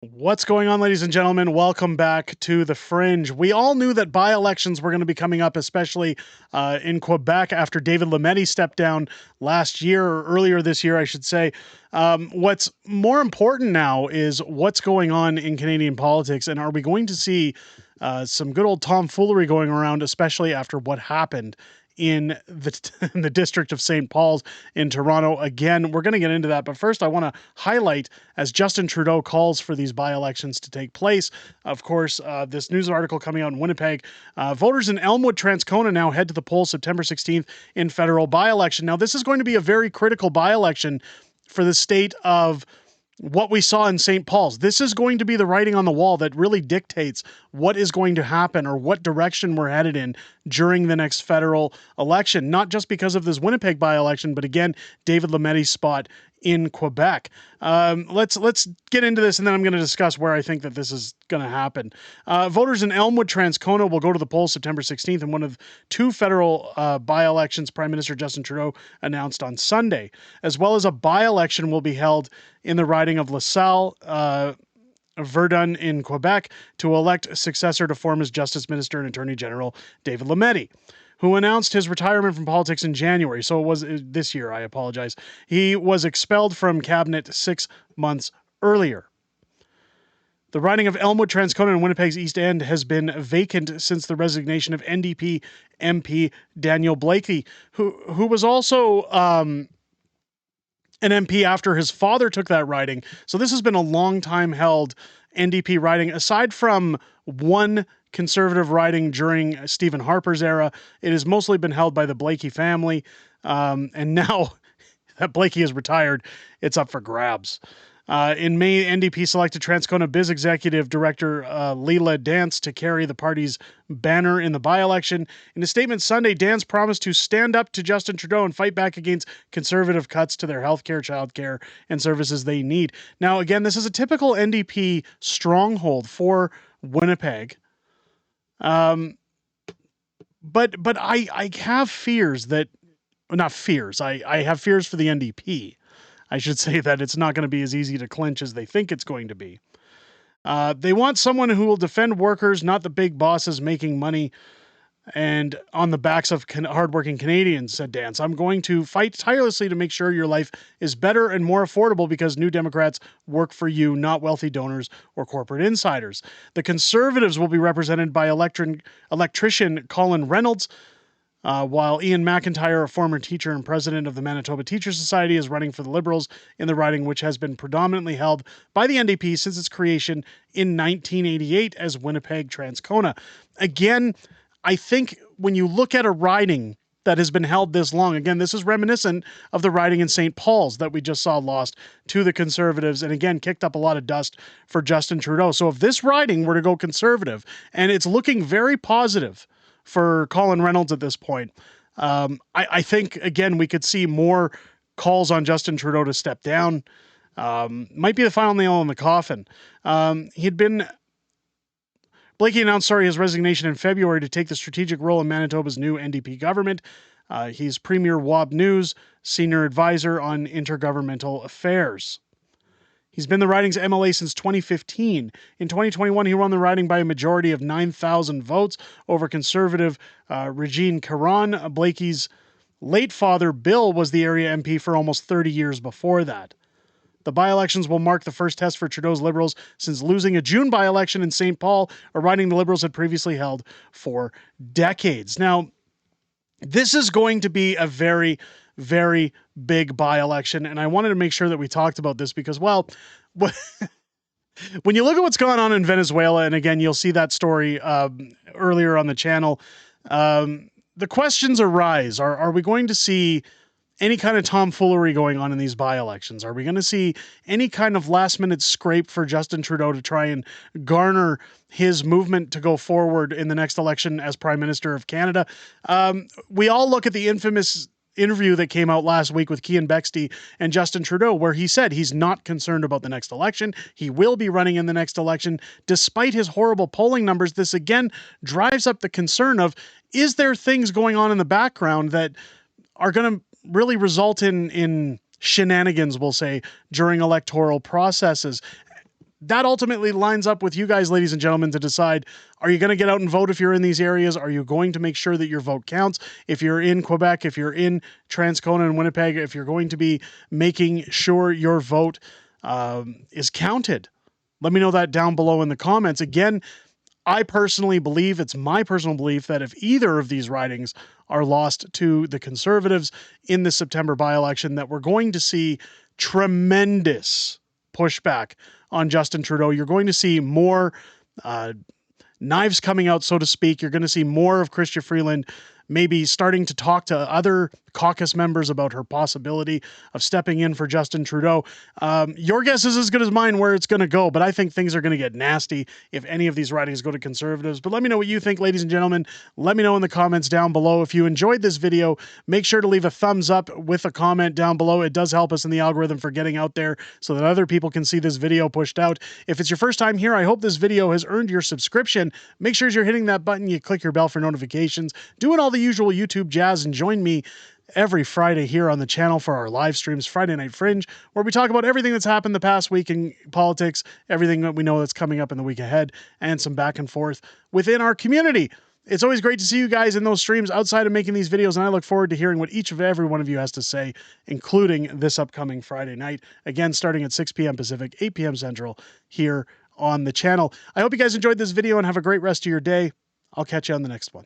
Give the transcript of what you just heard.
What's going on, ladies and gentlemen? Welcome back to The Fringe. We all knew that by-elections were going to be coming up, especially in Quebec after David Lametti stepped down last year, or earlier this year, I should say. What's more important now is what's going on in Canadian politics, and are we going to see some good old tomfoolery going around, especially after what happened in the district of St. Paul's in Toronto. Again, we're going to get into that. But first, I want to highlight, as Justin Trudeau calls for these by-elections to take place, of course, this news article coming out in Winnipeg. Voters in Elmwood, Transcona now head to the polls September 16th in federal by-election. Now, this is going to be a very critical by-election for the state of what we saw in St. Paul's. This is going to be the writing on the wall that really dictates what is going to happen or what direction we're headed in during the next federal election, not just because of this Winnipeg by-election, but again, David Lametti's spot in Quebec. Let's get into this, and then I'm going to discuss where I think that this is going to happen. Voters in Elmwood, Transcona will go to the polls September 16th in one of two federal by-elections Prime Minister Justin Trudeau announced on Sunday, as well as a by-election will be held in the riding of LaSalle, Verdun in Quebec, to elect a successor to former Justice Minister and Attorney General David Lametti, who announced his retirement from politics in January. So it was this year, I apologize. He was expelled from cabinet 6 months earlier. The riding of Elmwood, Transcona, and Winnipeg's East End has been vacant since the resignation of NDP MP Daniele Blaikie, who was also an MP after his father took that riding. So this has been a long time held NDP riding. Aside from one Conservative riding during Stephen Harper's era, it has mostly been held by the Blaikie family. And now that Blaikie is retired, it's up for grabs. In May, NDP selected Transcona Biz Executive Director Leela Dance to carry the party's banner in the by-election. In a statement Sunday, Dance promised to stand up to Justin Trudeau and fight back against Conservative cuts to their healthcare, childcare, and services they need. Now, again, this is a typical NDP stronghold for Winnipeg. But I have fears that, not fears, I have fears for the NDP. I should say that it's not going to be as easy to clinch as they think it's going to be. They want someone who will defend workers, not the big bosses making money and on the backs of hardworking Canadians, said Dance. I'm going to fight tirelessly to make sure your life is better and more affordable because New Democrats work for you, not wealthy donors or corporate insiders. The Conservatives will be represented by electrician Colin Reynolds, while Ian McIntyre, a former teacher and president of the Manitoba Teachers Society, is running for the Liberals in the riding, which has been predominantly held by the NDP since its creation in 1988 as Winnipeg Transcona. Again, I think when you look at a riding that has been held this long, again, this is reminiscent of the riding in St. Paul's that we just saw lost to the Conservatives, and again, kicked up a lot of dust for Justin Trudeau. So if this riding were to go Conservative, and it's looking very positive for Colin Reynolds at this point, I think, again, we could see more calls on Justin Trudeau to step down. Might be the final nail in the coffin. Blaikie announced his resignation in February to take the strategic role in Manitoba's new NDP government. He's Premier Wob News, Senior Advisor on Intergovernmental Affairs. He's been the riding's MLA since 2015. In 2021, he won the riding by a majority of 9,000 votes over Conservative Regine Caron. Blaikie's late father, Bill, was the area MP for almost 30 years before that. The by-elections will mark the first test for Trudeau's Liberals since losing a June by-election in St. Paul, a riding the Liberals had previously held for decades. Now, this is going to be a very, very big by-election, and I wanted to make sure that we talked about this because, well, when you look at what's going on in Venezuela, and again, you'll see that story earlier on the channel, the questions arise. Are we going to see any kind of tomfoolery going on in these by-elections? Are we going to see any kind of last-minute scrape for Justin Trudeau to try and garner his movement to go forward in the next election as Prime Minister of Canada? We all look at the infamous interview that came out last week with Keean Bexte and Justin Trudeau, where he said he's not concerned about the next election. He will be running in the next election. Despite his horrible polling numbers, this again drives up the concern of, is there things going on in the background that are going to really result in shenanigans, we'll say, during electoral processes? that ultimately lines up with you guys, ladies and gentlemen, to decide, are you going to get out and vote if you're in these areas? Are you going to make sure that your vote counts? If you're in Quebec, if you're in Transcona and Winnipeg, if you're going to be making sure your vote is counted, let me know that down below in the comments. Again, I personally believe, it's my personal belief, that if either of these ridings are lost to the Conservatives in the September by-election, that we're going to see tremendous pushback on Justin Trudeau. You're going to see more knives coming out, so to speak. You're going to see more of Crystia Freeland maybe starting to talk to other caucus members about her possibility of stepping in for Justin Trudeau. Your guess is as good as mine where it's going to go, but I think things are going to get nasty if any of these ridings go to Conservatives. But let me know what you think, ladies and gentlemen. Let me know in the comments down below. If you enjoyed this video, make sure to leave a thumbs up with a comment down below. It does help us in the algorithm for getting out there so that other people can see this video pushed out. If it's your first time here, I hope this video has earned your subscription. Make sure you're hitting that button, you click your bell for notifications, doing all the usual YouTube jazz, and join me every Friday here on the channel for our live streams, Friday Night Fringe, where we talk about everything that's happened the past week in politics, everything that we know that's coming up in the week ahead, and some back and forth within our community. It's always great to see you guys in those streams outside of making these videos, and I look forward to hearing what each of every one of you has to say, including this upcoming Friday night, again, starting at 6 p.m. Pacific, 8 p.m. Central, here on the channel. I hope you guys enjoyed this video and have a great rest of your day. I'll catch you on the next one.